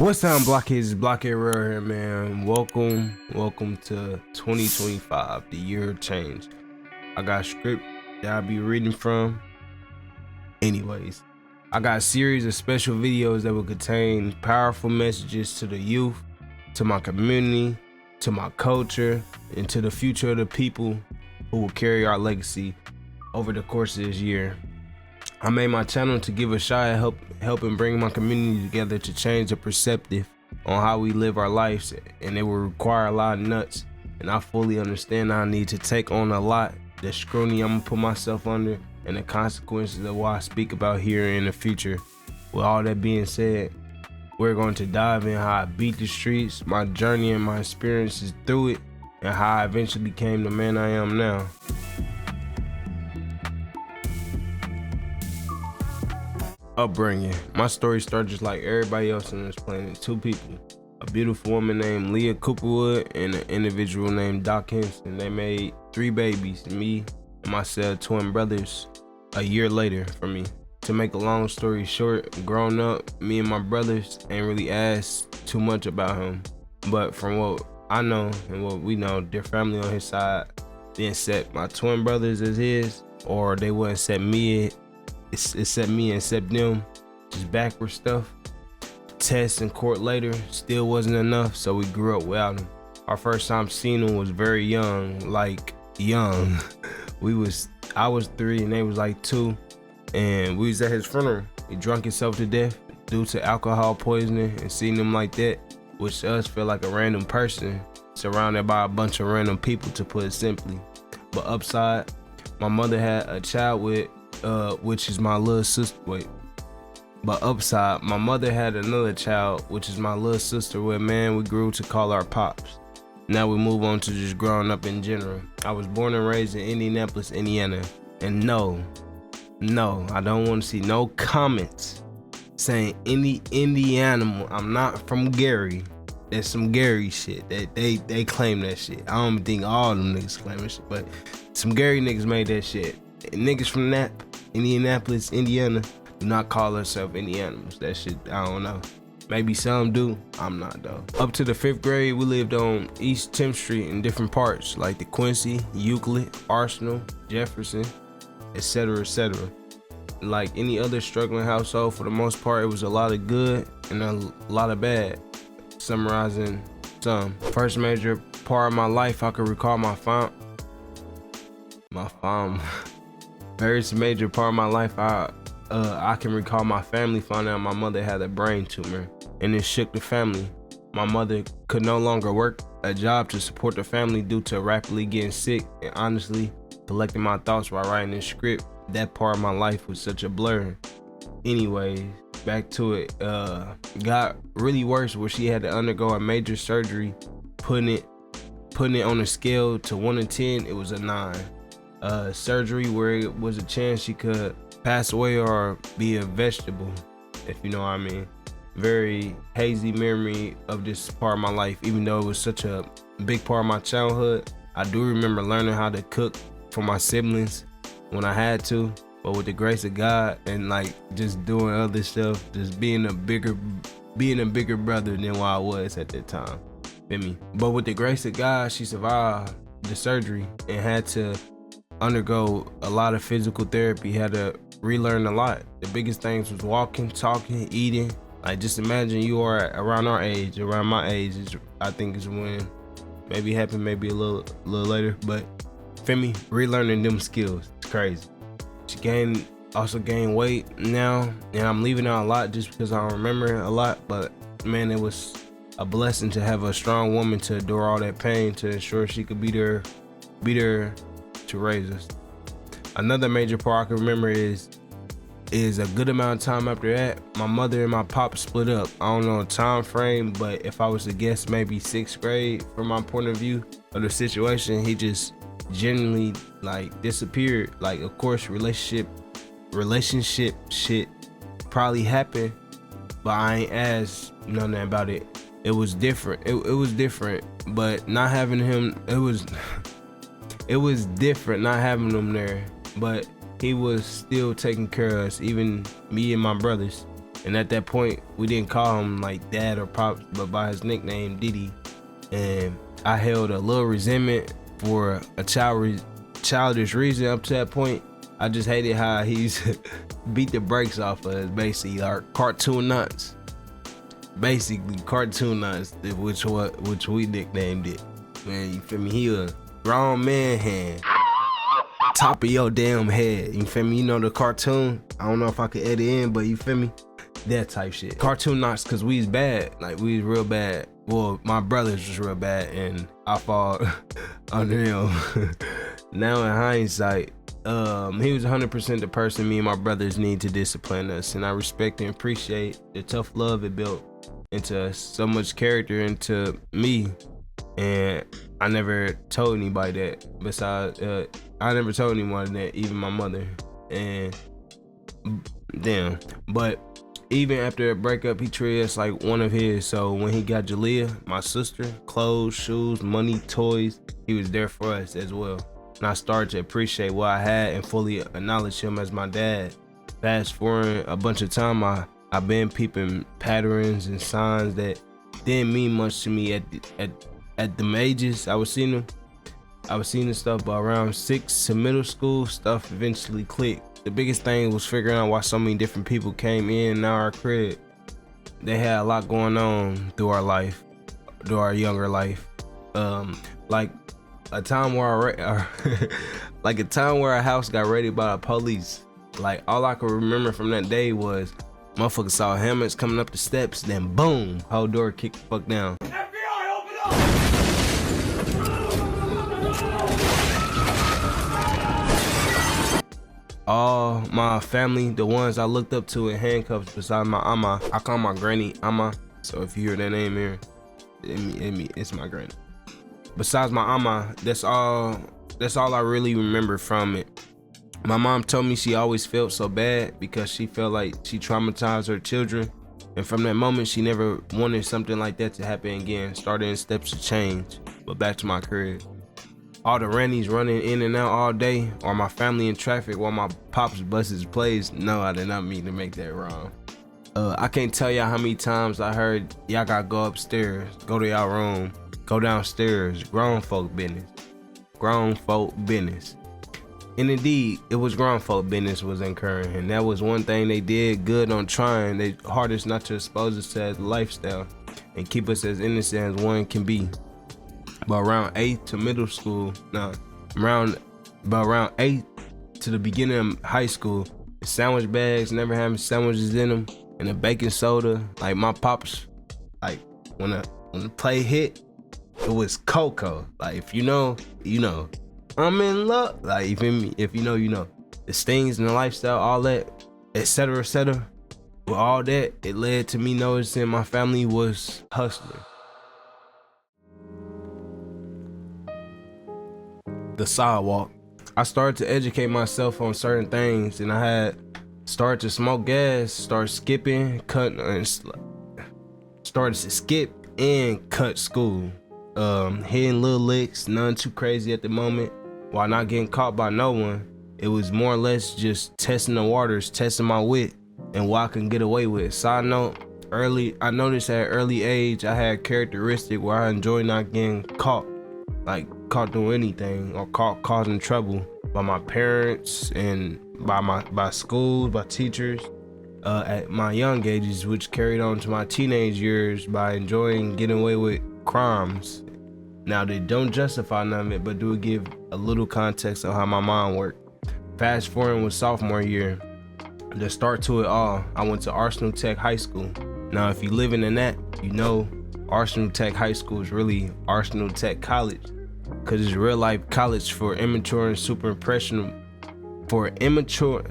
What's up, Blochead? Blocheadrell here, man. Welcome to 2025, the year of change. I got a script that I'll be reading from. Anyways, I got a series of special videos that will contain powerful messages to the youth, to my community, to my culture, and to the future of the people who will carry our legacy over the course of this year. I made my channel to give a shot at helping bring my community together to change the perspective on how we live our lives, and it will require a lot of nuts, and I fully understand I need to take on a lot, the scrutiny I'm gonna put myself under, and the consequences of what I speak about here in the future. With all that being said, we're going to dive in how I beat the streets, my journey and my experiences through it, and how I eventually became the man I am now. Upbringing. My story started just like everybody else on this planet. Two people, a beautiful woman named Leah Cooperwood and an individual named Doc Henson. They made 3 babies, me and my twin brothers, a year later for me. To make a long story short, growing up, me and my brothers ain't really asked too much about him. But from what I know and what we know, their family on his side didn't accept my twin brothers as his, or they wouldn't accept me and accept them. Just backward stuff. Tests in court later still wasn't enough, so we grew up without him. Our first time seeing him was very young, like young. I was 3 and they was like 2, and we was at his funeral. He drunk himself to death due to alcohol poisoning, and seeing him like that, which to us felt like a random person surrounded by a bunch of random people, to put it simply. But upside, my mother had a child with which is my little sister. But upside, my mother had another child, which is my little sister, where, man, we grew to call our pops. Now we move on to just growing up in general. I was born and raised in Indianapolis, Indiana. And no, I don't want to see no comments saying any animal. I'm not from Gary. There's some Gary shit. They claim that shit. I don't think all them niggas claim that shit, but some Gary niggas made that shit. And niggas from Indianapolis, Indiana, do not call themselves any animals. That shit, I don't know. Maybe some do, I'm not though. Up to the 5th grade, we lived on East 10th Street in different parts, like the Quincy, Euclid, Arsenal, Jefferson, etc., etc. Like any other struggling household, for the most part, it was a lot of good and a lot of bad. Summarizing some. First major part of my life, I could recall First major part of my life, I can recall my family finding out my mother had a brain tumor, and it shook the family. My mother could no longer work a job to support the family due to rapidly getting sick, and honestly, collecting my thoughts while writing this script, that part of my life was such a blur. Anyways, back to it. Got really worse where she had to undergo a major surgery, putting it on a scale to 1 to 10, it was a 9. Surgery where it was a chance she could pass away or be a vegetable, if you know what I mean. Very hazy memory of this part of my life, even though it was such a big part of my childhood. I do remember learning how to cook for my siblings when I had to, but with the grace of God and like just doing other stuff, just being a bigger brother than what I was at that time. Feel me? But with the grace of God, she survived the surgery and had to undergo a lot of physical therapy, had to relearn a lot. The biggest things was walking, talking, eating. Like, just imagine you are around my age, I think is when maybe happened, maybe a little later, but feel me, relearning them skills. It's crazy. She also gained weight now, and I'm leaving out a lot just because I don't remember a lot, but man, it was a blessing to have a strong woman to endure all that pain, to ensure she could be there to raise us. Another major part I can remember is a good amount of time after that, my mother and my pop split up. I don't know a time frame, but if I was to guess, maybe 6th grade from my point of view of the situation. He just genuinely like disappeared. Like, of course, relationship shit probably happened, but I ain't asked nothing about it. It was different. It was different, but not having him, it was different not having him there, but he was still taking care of us, even me and my brothers. And at that point, we didn't call him like Dad or Pops, but by his nickname, Diddy. And I held a little resentment for a childish reason up to that point. I just hated how he's beat the brakes off of us, basically, our cartoon nuts. Basically, cartoon nuts, which we nicknamed it. Man, you feel me? He a grown man hand. Top of your damn head. You feel me? You know the cartoon? I don't know if I could edit in, but you feel me? That type shit. Cartoon nuts, cause we was bad. Like, we was real bad. Well, my brothers was real bad, and I fall under him. Now in hindsight, he was 100% the person me and my brothers need to discipline us, and I respect and appreciate the tough love it built into us, so much character into me. And I never told anybody that. Besides, I never told anyone that, even my mother. And damn, but even after a breakup, he treated us like one of his. So when he got Jalea, my sister, clothes, shoes, money, toys, he was there for us as well. And I started to appreciate what I had and fully acknowledge him as my dad. Fast forward a bunch of time, I've been peeping patterns and signs that didn't mean much to me at the ages. I was seeing the stuff, but around 6 to middle school, stuff eventually clicked. The biggest thing was figuring out why so many different people came in our crib. They had a lot going on through our life, through our younger life. Like a time where our house got raided by the police. Like, all I could remember from that day was motherfuckers saw helmets coming up the steps, then boom, whole door kicked the fuck down. FBI, open up! All my family, the ones I looked up to in handcuffs besides my ama. I call my granny ama, so if you hear that name here, it's my granny. Besides my ama, that's all I really remember from it. My mom told me she always felt so bad because she felt like she traumatized her children, and from that moment she never wanted something like that to happen again. Starting steps to change. But back to my crib. All the rannies running in and out all day, or my family in traffic while my pops buses plays. No, I did not mean to make that wrong. I can't tell y'all how many times I heard y'all gotta go upstairs, go to y'all room, go downstairs. Grown folk business. Grown folk business. And indeed, it was grown folk business was incurring, and that was one thing they did good on trying their hardest not to expose us to as a lifestyle and keep us as innocent as one can be. But around 8th to middle school, around 8th to the beginning of high school, the sandwich bags never having sandwiches in them, and the baking soda, like my pops, like when the play hit, it was cocoa. Like, if you know, you know. I'm in luck. Like, you feel me? If you know, you know. The stings and the lifestyle, all that, etc., etc. With all that, it led to me noticing my family was hustling. The sidewalk. I started to educate myself on certain things, and I had started to smoke gas, started skipping, started to skip and cut school. Hitting little licks, none too crazy at the moment, while not getting caught by no one. It was more or less just testing the waters, testing my wit, and what I can get away with. Side note, I noticed at an early age I had a characteristic where I enjoy not getting caught. Like, caught doing anything or caught causing trouble by my parents and by schools, by teachers at my young ages, which carried on to my teenage years by enjoying getting away with crimes. Now, they don't justify none of it, but do give a little context of how my mind worked. Fast forward with sophomore year, the start to it all, I went to Arsenal Tech High School. Now, if you live in that, you know Arsenal Tech High School is really Arsenal Tech College, because it's real life college for immature and super impressionable, for immature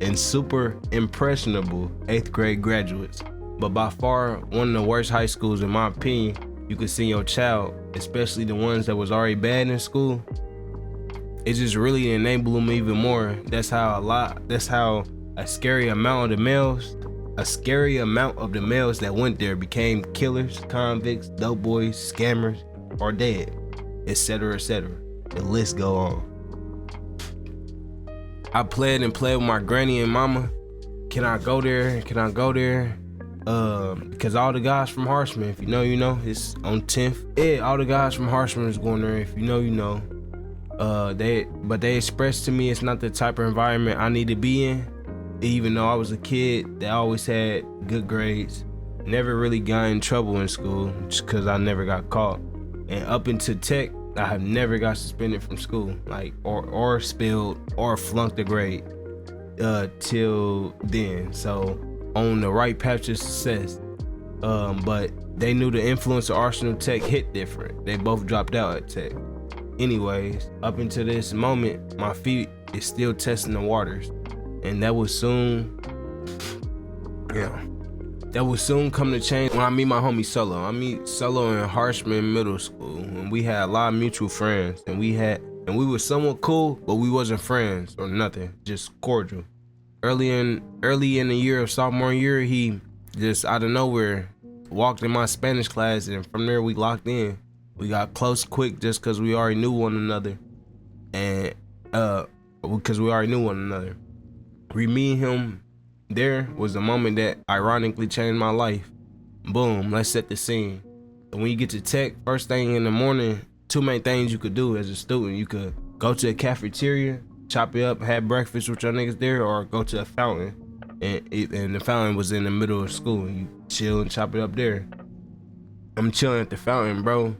and super impressionable 8th grade graduates. But by far one of the worst high schools in my opinion you could send your child, especially the ones that was already bad in school. It just really enabled them even more. That's how a scary amount of the males that went there became killers, convicts, dope boys, scammers, or dead, etc., etc. The list go on. I played with my granny and mama, can I go there? Can I go there? Because all the guys from Harshman, if you know, you know, it's on 10th. Yeah, all the guys from Harshman is going there. If you know, you know. They expressed to me it's not the type of environment I need to be in. Even though I was a kid that always had good grades, never really got in trouble in school just because I never got caught. And up into tech, I have never got suspended from school, like or spilled or flunked a grade till then. So on the right path to success. But they knew the influence of Arsenal Tech hit different. They both dropped out at Tech. Anyways, up until this moment, my feet is still testing the waters. And that will soon, that will soon come to change when I meet my homie Solo. I meet Solo in Harshman Middle School, and we had a lot of mutual friends, and we were somewhat cool, but we wasn't friends or nothing, just cordial. Early in the year of sophomore year, he just out of nowhere walked in my Spanish class, and from there we locked in. We got close quick just because we already knew one another, and because we already knew one another. Meeting him there was a moment that ironically changed my life. Boom, let's set the scene. And when you get to tech, first thing in the morning, two main things you could do as a student. You could go to a cafeteria, chop it up, have breakfast with your niggas there, or go to a fountain. And the fountain was in the middle of school. And you chill and chop it up there. I'm chilling at the fountain, bro.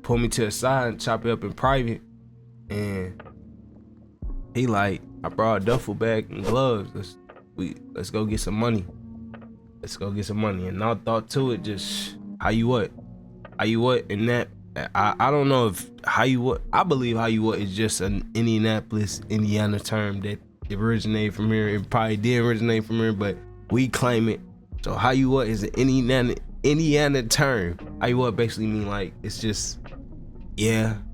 Pull me to the side, chop it up in private. And he like, I brought a duffel bag and gloves. Let's go get some money. Let's go get some money. And I thought to it, just how you what? And that I don't know if how you what. I believe how you what is just an Indianapolis, Indiana term that originated from here. It probably did originate from here, but we claim it. So how you what is an Indiana term. How you what basically mean like it's just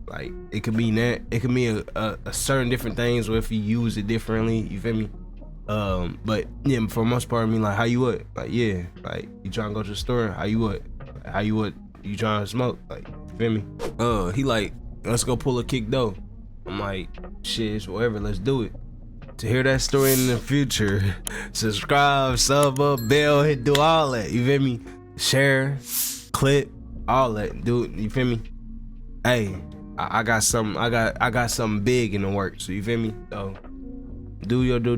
like it could mean that. It could mean a certain different things, or if you use it differently, you feel me? But yeah, for the most part, I mean like how you what? Like yeah, like you trying to go to the store? How you what? How you what? You trying to smoke? Like you feel me? He like, let's go pull a kick though. I'm like, shit, it's whatever, let's do it. To hear that story in the future, subscribe, sub up, bell, do all that. You feel me? Share, clip, all that. Do it. You feel me? Hey, I got something big in the works. So you feel me? So do your due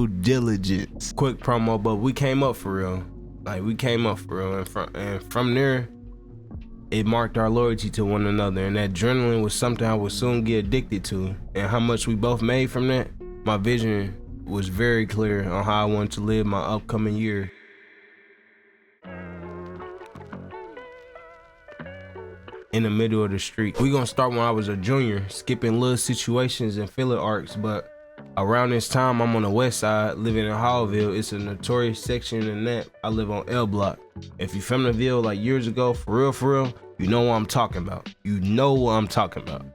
diligence. Quick promo, but we came up for real. Like we came up for real, and from there, it marked our loyalty to one another, and that adrenaline was something I would soon get addicted to. And how much we both made from that, my vision was very clear on how I wanted to live my upcoming year. In the middle of the street. We gonna start when I was a junior, skipping little situations and filler arcs, but around this time I'm on the west side, living in Hallville. It's a notorious section in that. I live on L Block. If you from the Ville like years ago, for real, you know what I'm talking about. You know what I'm talking about.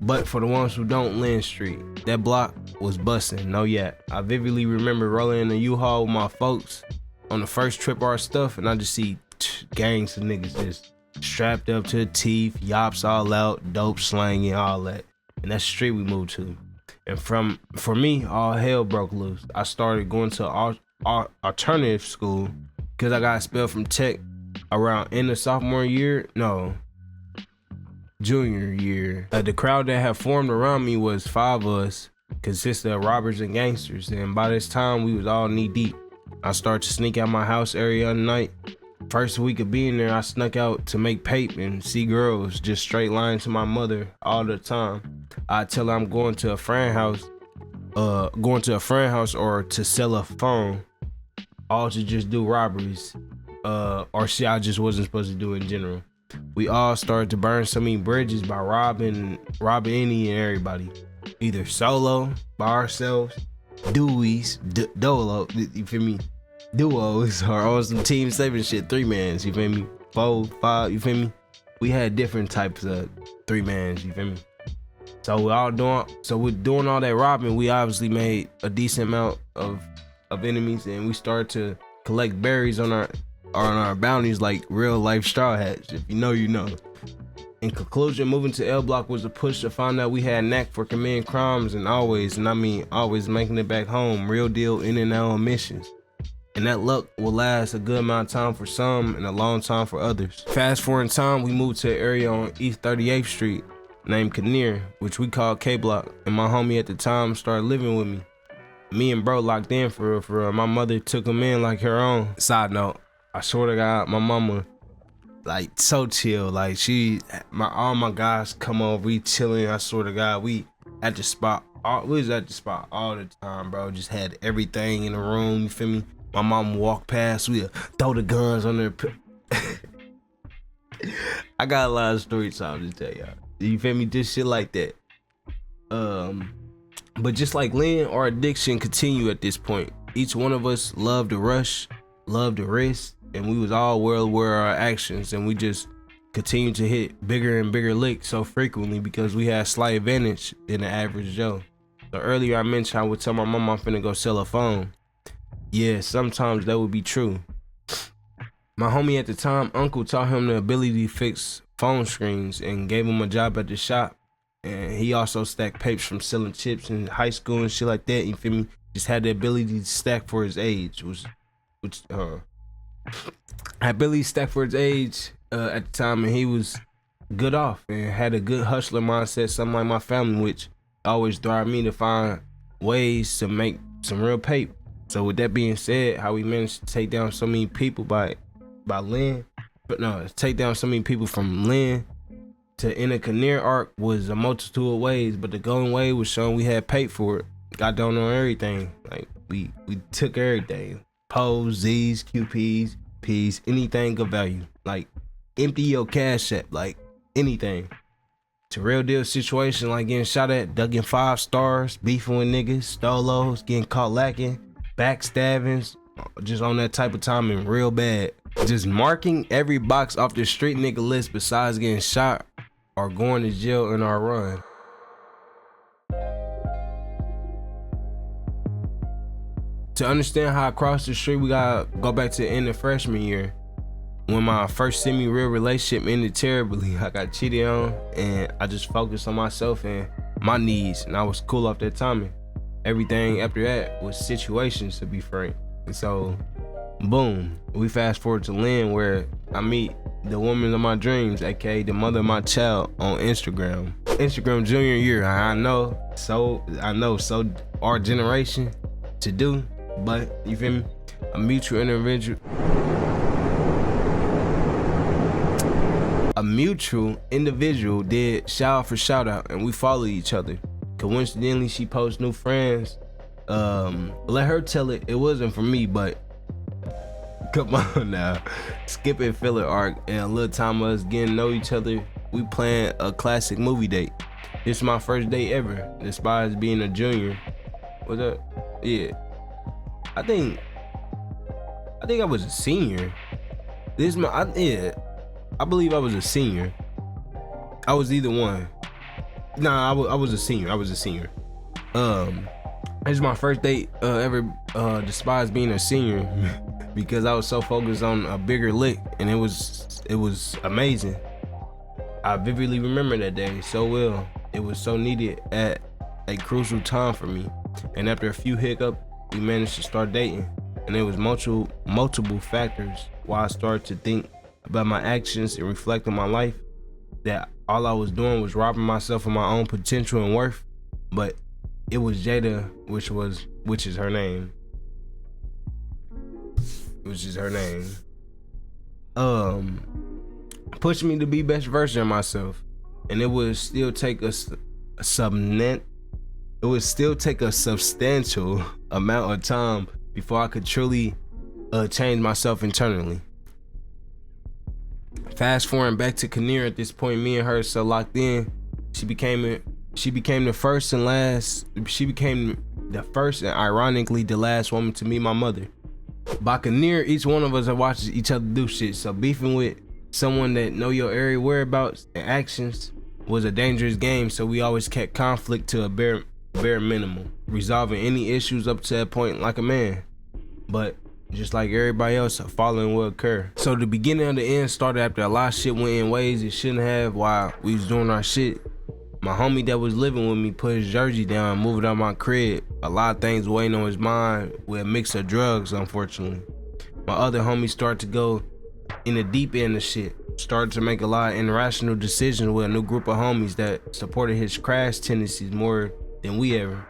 But for the ones who don't, Lynn Street, that block was busting, no yet. I vividly remember rolling in the U-Haul with my folks on the first trip our stuff, and I just see gangs of niggas just strapped up to the teeth, yops all out, dope slanging, all that. And that's the street we moved to. And for me, all hell broke loose. I started going to alternative school because I got expelled from tech around end of sophomore year. No, junior year. The crowd that had formed around me was 5 of us, consisted of robbers and gangsters. And by this time, we was all knee deep. I started to sneak out my house area at night. First week of being there, I snuck out to make pape and see girls just straight lying to my mother all the time. I tell her I'm going to a friend house, or to sell a phone, all to just do robberies, or shit I just wasn't supposed to do in general. We all started to burn so many bridges by robbing any and everybody, either solo, by ourselves, dolo, you feel me? Duos, or on some team saving shit, 3-mans, you feel me? 4, 5, you feel me? We had different types of 3-mans, you feel me? So with doing all that robbing, we obviously made a decent amount of enemies, and we started to collect berries on our bounties like real life straw hats. If you know, you know. In conclusion, moving to L Block was a push to find out we had a knack for committing crimes and always making it back home, real deal in and out on missions. And that luck will last a good amount of time for some and a long time for others. Fast forward in time, we moved to an area on East 38th Street named Kinnear, which we called K Block, and my homie at the time started living with me. Me and bro locked in for real. My mother took him in like her own. Side note, I swear to God, my mama, like, so chill. Like, all my guys come over, we chilling. I swear to God, we was at the spot all the time, bro. Just had everything in the room, you feel me? My mom walk past, we'll throw the guns on there. I got a lot of story time to tell y'all. You feel me? Just shit like that. But just like Lynn, our addiction continued at this point. Each one of us loved to rush, loved to risk, and we was all well aware of our actions, and we just continued to hit bigger and bigger licks so frequently because we had slight advantage in the average Joe. So earlier I mentioned I would tell my mom I'm finna go sell a phone. Yeah, sometimes that would be true. My homie at the time, uncle, taught him the ability to fix phone screens and gave him a job at the shop. And he also stacked papers from selling chips in high school and shit like that, you feel me? Just had the ability to stack for his age, at the time, and he was good off and had a good hustler mindset, something like my family, which always drive me to find ways to make some real paper. So with that being said, how we managed to take down so many people take down so many people from Lynn to in a Kinnear arc was a multitude of ways, but the going way was showing we had paid for it. Got down on everything. Like we took everything. Pos, Z's, QPs, P's, anything of value. Like empty your cash app, like anything. To real deal situation like getting shot at, ducking 5 stars, beefing with niggas, stolos, getting caught lacking, backstabbings, just on that type of timing real bad. Just marking every box off the street nigga list besides getting shot or going to jail in our run. To understand how I crossed the street, we gotta go back to the end of freshman year when my first semi-real relationship ended terribly. I got cheated on and I just focused on myself and my needs, and I was cool off that timing. Everything after that was situations, to be frank. And so, boom, we fast forward to Lynn, where I meet the woman of my dreams, aka the mother of my child, on Instagram junior year. I know, so our generation to do, but you feel me? A mutual individual did shout out for shout out, and we follow each other. Coincidentally, she posts new friends. Let her tell it wasn't for me, but come on now. Skipping filler arc and a little time of us getting to know each other, we planned a classic movie date. This is my first date ever, despite being a junior. What's up? Yeah. I think I was a senior. I believe I was a senior. I was either one. Nah, I was a senior. This is my first date ever, despite being a senior, because I was so focused on a bigger lick, and it was amazing. I vividly remember that day so well. It was so needed at a crucial time for me. And after a few hiccups, we managed to start dating. And there was multiple factors why I started to think about my actions and reflect on my life, that all I was doing was robbing myself of my own potential and worth. But it was Jada, which is her name. Pushed me to be best version of myself. And it would still take a substantial amount of time before I could truly change myself internally. Fast forwarding back to Kinnear, at this point, me and her so locked in. She became the first and ironically the last woman to meet my mother. By Kinnear, each one of us have watched each other do shit. So beefing with someone that know your area whereabouts and actions was a dangerous game. So we always kept conflict to a bare minimum, resolving any issues up to that point like a man. But just like everybody else, following will occur. So the beginning of the end started after a lot of shit went in ways it shouldn't have while we was doing our shit. My homie that was living with me put his jersey down, moved out my crib. A lot of things weighing on his mind with a mix of drugs, unfortunately. My other homie started to go in the deep end of shit. Started to make a lot of irrational decisions with a new group of homies that supported his crash tendencies more than we ever.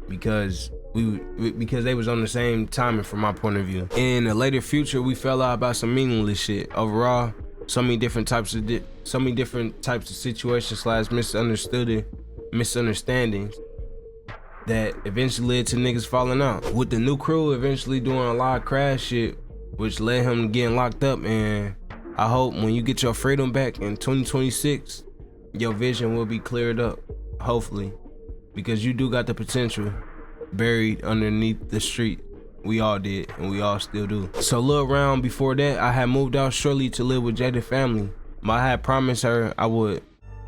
Because they was on the same timing from my point of view. In the later future, we fell out about some meaningless shit. Overall, so many different types of situations / misunderstandings that eventually led to niggas falling out. With the new crew eventually doing a lot of crash shit, which led him getting locked up. And I hope when you get your freedom back in 2026, your vision will be cleared up, hopefully, because you do got the potential buried underneath the street. We all did, and we all still do. So a little round before that, I had moved out shortly to live with Jada's family. But I had promised her I would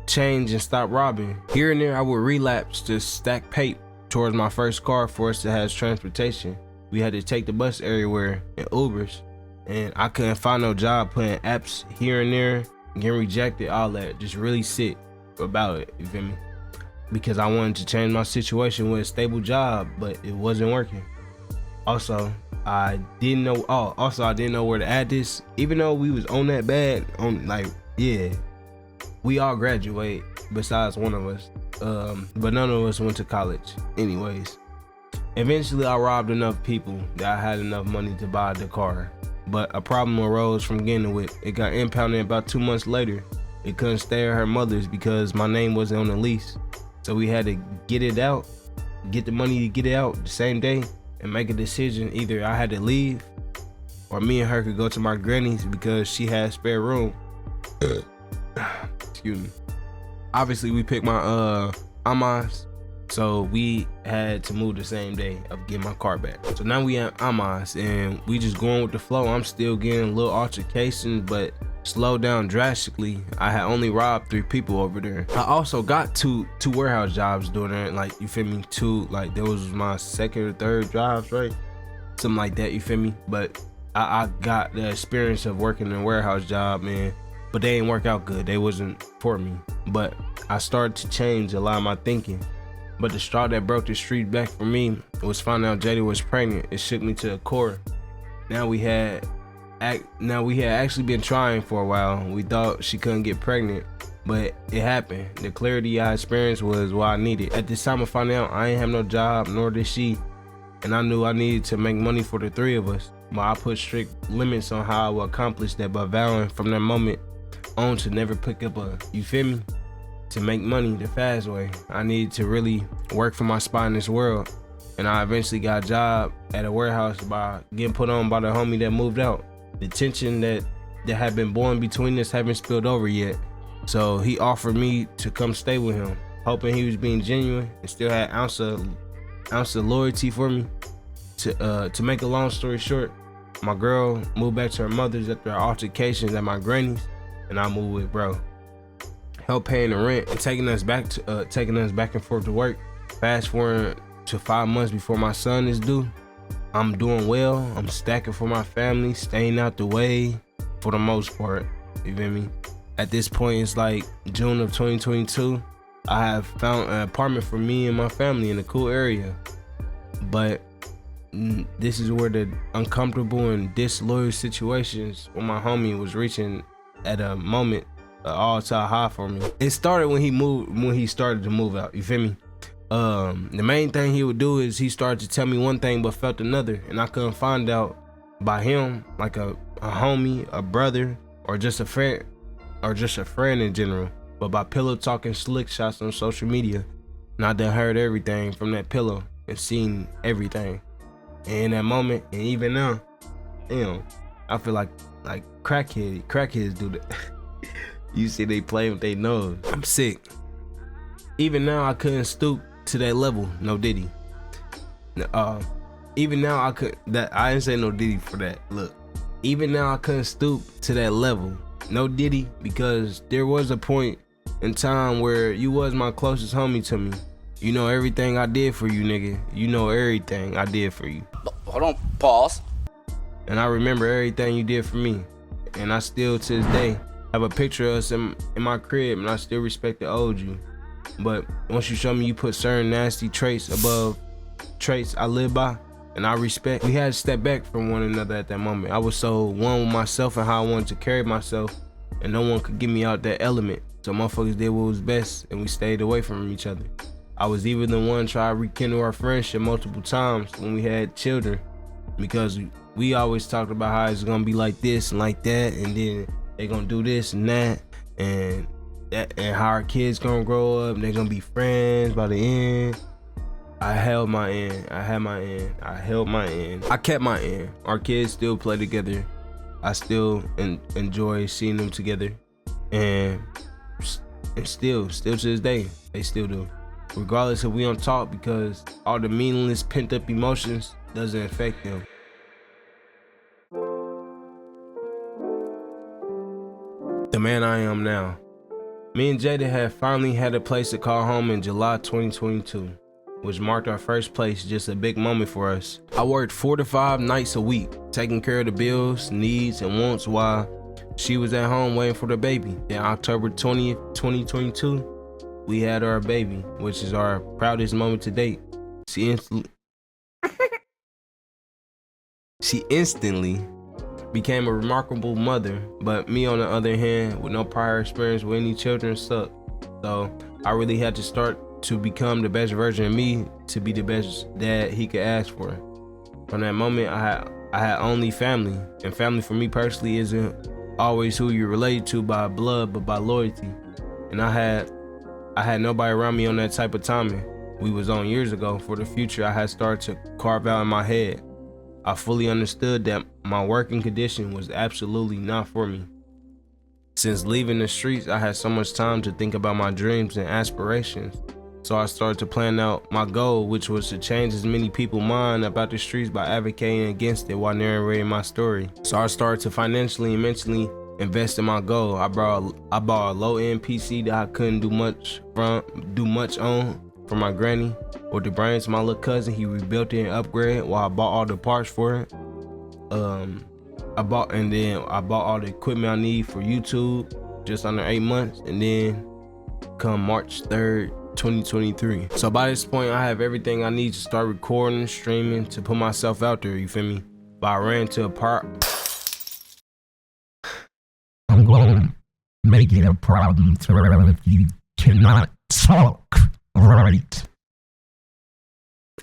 change and stop robbing. Here and there, I would relapse to stack paper towards my first car for us to have transportation. We had to take the bus everywhere and Ubers, and I couldn't find no job, putting apps here and there, getting rejected, all that. Just really sick about it, you feel me? Because I wanted to change my situation with a stable job, but it wasn't working. Also, I didn't know where to add this. Even though we was on that bad, we all graduate besides one of us. But none of us went to college anyways. Eventually, I robbed enough people that I had enough money to buy the car. But a problem arose from getting the whip. It got impounded about 2 months later. It couldn't stay at her mother's because my name wasn't on the lease. So we had to get it out, get the money to get it out the same day, and make a decision. Either I had to leave or me and her could go to my granny's because she had spare room. Excuse me. Obviously, we picked my Amas, so we had to move the same day of getting my car back. So now we at Amas and we just going with the flow. I'm still getting little altercations, but slowed down drastically. I had only robbed 3 people over there. I also got two warehouse jobs doing that, like, you feel me? There was my second or third jobs, right? Something like that, you feel me? But I got the experience of working in a warehouse job, man. But they didn't work out good. They wasn't for me. But I started to change a lot of my thinking. But the straw that broke the street back for me was finding out Jada was pregnant. It shook me to the core. Now we had actually been trying for a while. We thought she couldn't get pregnant, but it happened. The clarity I experienced was what I needed. At this time of finding out, I ain't have no job, nor did she. And I knew I needed to make money for the 3 of us. But I put strict limits on how I would accomplish that by vowing from that moment on to never pick up you feel me? To make money the fast way. I needed to really work for my spot in this world. And I eventually got a job at a warehouse by getting put on by the homie that moved out. The tension that had been born between us haven't spilled over yet. So he offered me to come stay with him, hoping he was being genuine and still had ounce of loyalty for me. To make a long story short, my girl moved back to her mother's after our altercations at my granny's, and I moved with bro. Help paying the rent and taking us back and forth to work. Fast forward to 5 months before my son is due. I'm doing well. I'm stacking for my family, staying out the way for the most part. You feel me? At this point, it's like June of 2022. I have found an apartment for me and my family in a cool area. But this is where the uncomfortable and disloyal situations with my homie was reaching at a moment all-time high for me. It started when he started to move out. You feel me? The main thing he would do is he started to tell me one thing but felt another, and I couldn't find out by him, like a homie, a brother, or just a friend in general, but by pillow talking slick shots on social media. And I done heard everything from that pillow and seen everything. And in that moment, and even now, I feel like crackheads do that. You see they play with their nose. I'm sick. Even now, I couldn't stoop to that level. No Diddy. Even now, I didn't say no Diddy for that. Look, even now, I couldn't stoop to that level. No Diddy, because there was a point in time where you was my closest homie to me. You know everything I did for you, nigga. You know everything I did for you. Hold on, pause. and I remember everything you did for me. And I still, to this day, have a picture of us in my crib, and I still respect the old you. But once you show me you put certain nasty traits above traits I live by and I respect, we had to step back from one another at that moment. I was so one with myself and how I wanted to carry myself, and no one could get me out that element. So motherfuckers did what was best, and we stayed away from each other. I was even the one try to rekindle our friendship multiple times when we had children, because we always talked about how it's gonna be like this and like that, and then they gonna do this and that, and how our kids gonna grow up and they gonna be friends by the end. I held my end. I had my end. I held my end. I kept my end. Our kids still play together. I still enjoy seeing them together, and still to this day, they still do. Regardless if we don't talk, because all the meaningless pent up emotions doesn't affect them. The man I am now. Me and Jada had finally had a place to call home in July 2022, which marked our first place, just a big moment for us. I worked 4 to 5 nights a week, taking care of the bills, needs, and wants while she was at home waiting for the baby. Then October 20th, 2022, we had our baby, which is our proudest moment to date. She instantly became a remarkable mother, but me on the other hand, with no prior experience with any children, sucked. So I really had to start to become the best version of me, to be the best dad he could ask for. From that moment, I had only family, and family for me personally isn't always who you're related to by blood, but by loyalty. And I had nobody around me on that type of timing we was on years ago. For the future I had started to carve out in my head. I fully understood that my working condition was absolutely not for me. Since leaving the streets, I had so much time to think about my dreams and aspirations. So I started to plan out my goal, which was to change as many people's mind about the streets by advocating against it while narrating my story. So I started to financially and mentally invest in my goal. I bought a low-end PC that I couldn't do much on for my granny. With the brains of my little cousin, he rebuilt it and upgraded while I bought all the parts for it. I bought all the equipment I need for YouTube, just under 8 months, and then come March 3rd, 2023. So by this point, I have everything I need to start recording, streaming, to put myself out there, you feel me? But I ran to a park. I'm going to make it a problem if you cannot talk right.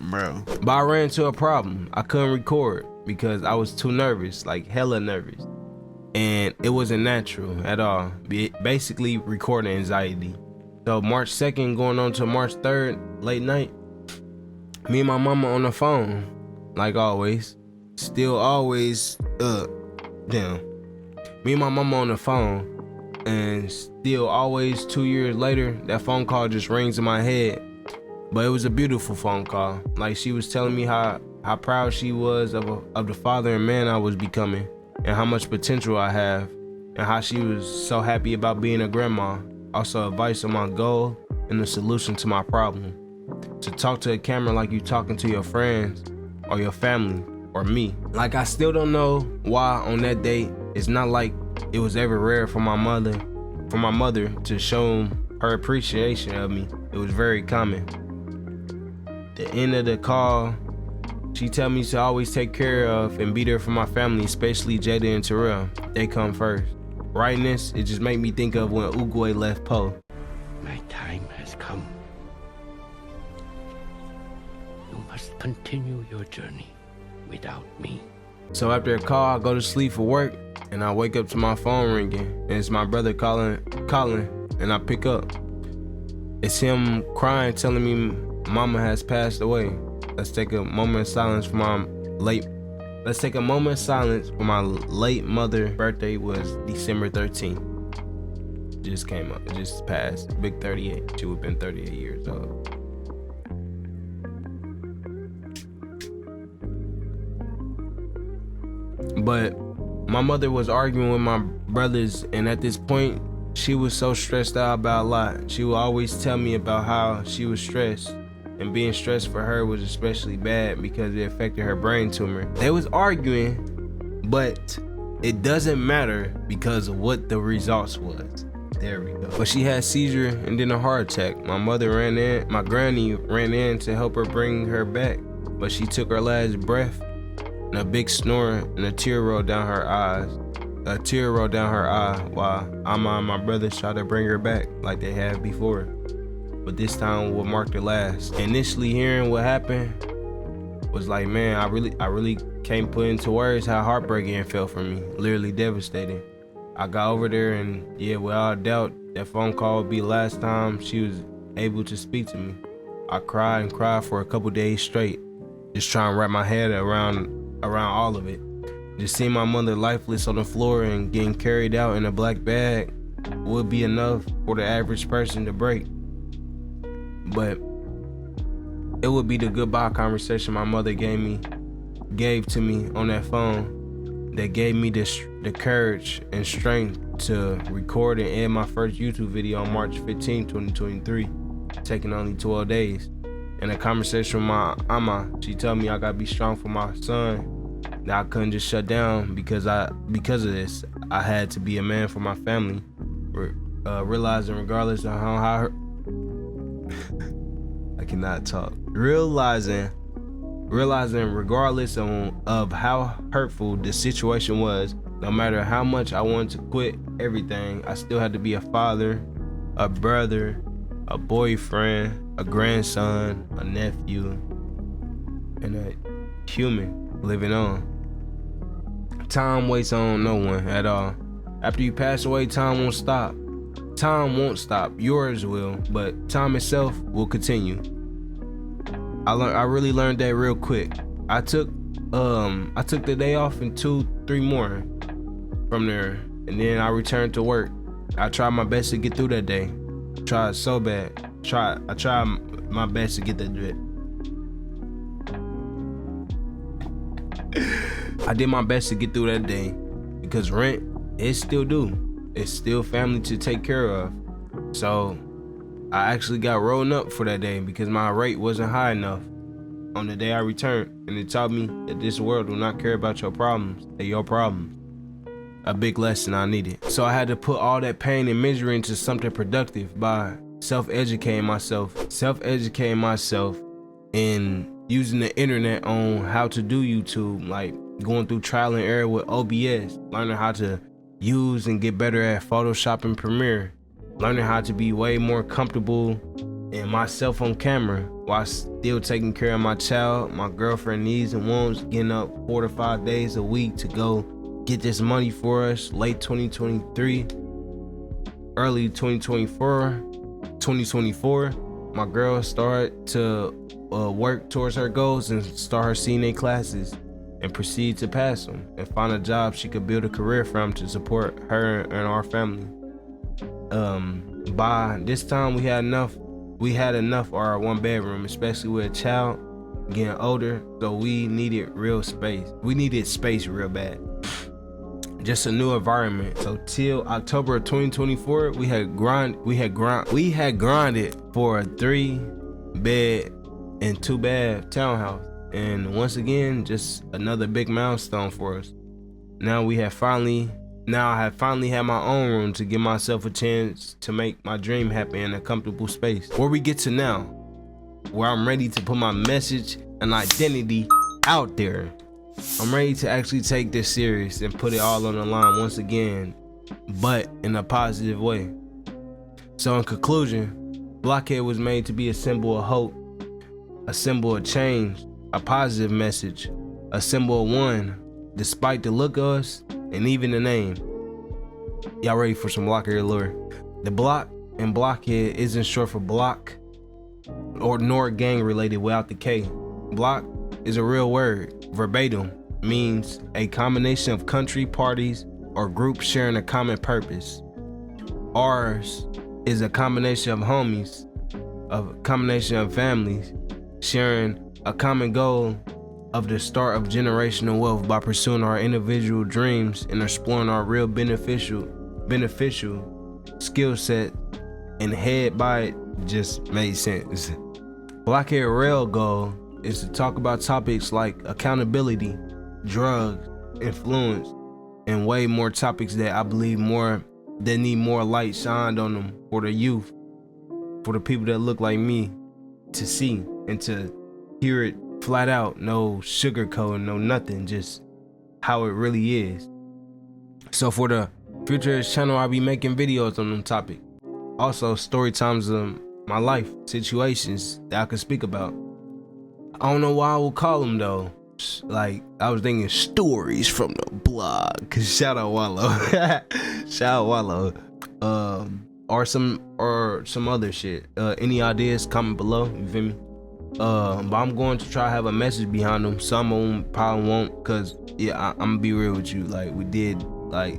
Bro. But I ran into a problem. I couldn't record because I was too nervous, like hella nervous. And it wasn't natural at all. Basically recording anxiety. So March 2nd going on to March 3rd, late night, me and my mama on the phone, like always. Still always, me and my mama on the phone, and still always 2 years later, that phone call just rings in my head. But it was a beautiful phone call. Like, she was telling me how proud she was of the father and man I was becoming, and how much potential I have, and how she was so happy about being a grandma. Also advice on my goal and the solution to my problem. To talk to a camera like you talking to your friends or your family or me. Like, I still don't know why on that date, it's not like it was ever rare for my mother to show her appreciation of me. It was very common. The end of the call, she tell me to always take care of and be there for my family, especially Jada and Terrell. They come first. Writing this, it just made me think of when Uguay left Poe. My time has come. You must continue your journey without me. So after a call, I go to sleep for work, and I wake up to my phone ringing, and it's my brother calling, and I pick up. It's him crying, telling me Mama has passed away. Let's take a moment of silence for my late mother. Birthday was December 13th. Just came up, just passed. Big 38. She would have been 38 years old. But my mother was arguing with my brothers, and at this point, she was so stressed out about a lot. She would always tell me about how she was stressed, and being stressed for her was especially bad because it affected her brain tumor. They was arguing, but it doesn't matter because of what the results was. There we go. But she had seizure and then a heart attack. My granny ran in to help her bring her back, but she took her last breath, and a big snore and a tear rolled down her eye while Amma and my brother tried to bring her back like they had before. But this time would mark the last. Initially hearing what happened was like, man, I really can't put into words how heartbreaking it felt for me. Literally devastating. I got over there and yeah, without doubt, that phone call would be the last time she was able to speak to me. I cried and cried for a couple days straight, just trying to wrap my head around all of it. Just seeing my mother lifeless on the floor and getting carried out in a black bag would be enough for the average person to break. But it would be the goodbye conversation my mother gave to me on that phone that gave me the courage and strength to record and end my first YouTube video on March 15, 2023, taking only 12 days. In a conversation with my Amma, she told me I gotta be strong for my son, that I couldn't just shut down because of this. I had to be a man for my family, realizing regardless of how I cannot talk. Realizing regardless of how hurtful the situation was, no matter how much I wanted to quit everything, I still had to be a father, a brother, a boyfriend, a grandson, a nephew, and a human living on. Time waits on no one at all. After you pass away, time won't stop. Time won't stop. Yours will, but time itself will continue. I really learned that real quick. I took the day off and 2-3 more from there, and then I returned to work. I tried my best to get through that day. Tried so bad. I tried my best to get that day. I did my best to get through that day because rent is still due. It's still family to take care of. So I actually got rolling up for that day because my rate wasn't high enough on the day I returned, and it taught me that this world will not care about your problems. They're your problems. A big lesson I needed. So I had to put all that pain and misery into something productive by self-educating myself and using the internet on how to do YouTube, like going through trial and error with OBS, learning how to use and get better at Photoshop and Premiere, learning how to be way more comfortable in myself on camera while still taking care of my child, my girlfriend needs and wants, getting up 4 to 5 days a week to go get this money for us. Late 2023, early 2024, my girl started to work towards her goals and start her CNA classes and proceed to pass them and find a job she could build a career from to support her and our family. By this time we had enough our 1 bedroom, especially with a child getting older, so we needed space real bad. Just a new environment. So till October of 2024, we had grinded for a 3-bed and 2-bath townhouse. And once again, just another big milestone for us. Now I have finally had my own room to give myself a chance to make my dream happen in a comfortable space. Where we get to now, where I'm ready to put my message and identity out there. I'm ready to actually take this serious and put it all on the line once again, but in a positive way. So in conclusion, Blochead was made to be a symbol of hope, a symbol of change, a positive message, a symbol of one, despite the look of us and even the name. Y'all ready for some Blochead lore? The block in Blochead isn't short for block or nor gang related without the K. Block is a real word. Verbatim means a combination of country, parties, or groups sharing a common purpose. Ours is a combination of homies, a combination of families sharing a common goal of the start of generational wealth by pursuing our individual dreams and exploring our real beneficial skill set, and head by it just made sense. RELLLL goal is to talk about topics like accountability, drugs, influenced and way more topics that I believe that need more light shined on them for the youth, for the people that look like me to see and to hear it flat out, no sugarcoating, no nothing, just how it really is. So for the future of this channel, I'll be making videos on them topics. Also story times of my life, situations that I could speak about. I don't know why I would call them though. Like I was thinking stories from the blog. Cause shout out Wallow. Shout out Wallow. Or some other shit. Any ideas, comment below, you feel me? But I'm going to try to have a message behind them. Some of them probably won't, cause yeah, I'm gonna be real with you. Like we did like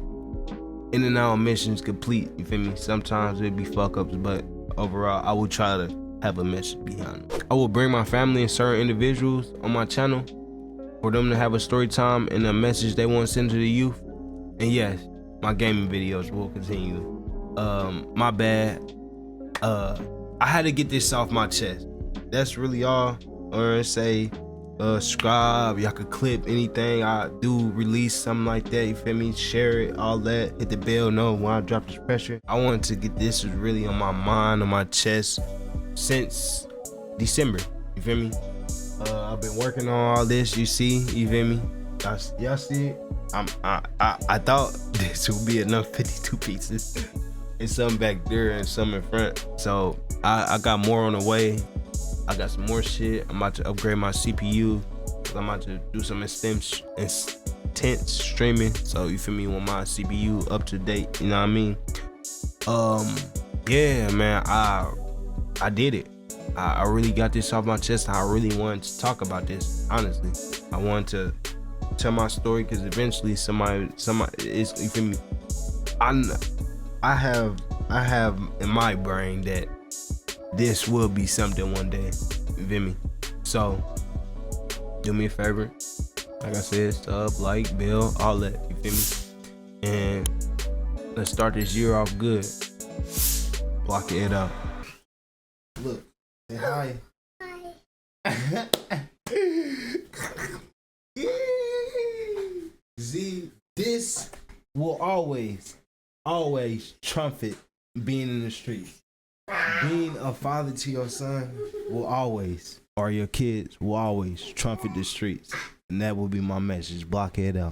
in and out missions complete, you feel me? Sometimes it'd be fuck ups, but overall I will try to have a message behind them. I will bring my family and certain individuals on my channel for them to have a story time and a message they want to send to the youth. And yes, my gaming videos will continue. My bad. I had to get this off my chest. That's really all. Or say, subscribe. Y'all could clip anything I do, release something like that. You feel me? Share it, all that. Hit the bell. Know when I drop this pressure. I wanted to get this was really on my mind, on my chest since December. You feel me? I've been working on all this. You see? You feel me? Y'all see it? I thought this would be enough 52 pieces. It's some back there and some in front. So I got more on the way. I got some more shit. I'm about to upgrade my CPU. I'm about to do some intense streaming. So you feel me, with my CPU up to date, you know what I mean? Yeah, man, I did it. I really got this off my chest. I really wanted to talk about this, honestly. I wanted to tell my story because eventually somebody is, you feel me? I have in my brain that this will be something one day, you feel me? So do me a favor, like I said, sub, like, bell, all that, you feel me? And let's start this year off good. Blochead out. Look, say hi. Hi. Z, this will always trumpet being in the streets. Being a father to your son will always, or your kids will always trumpet the streets. And that will be my message. Blochead out.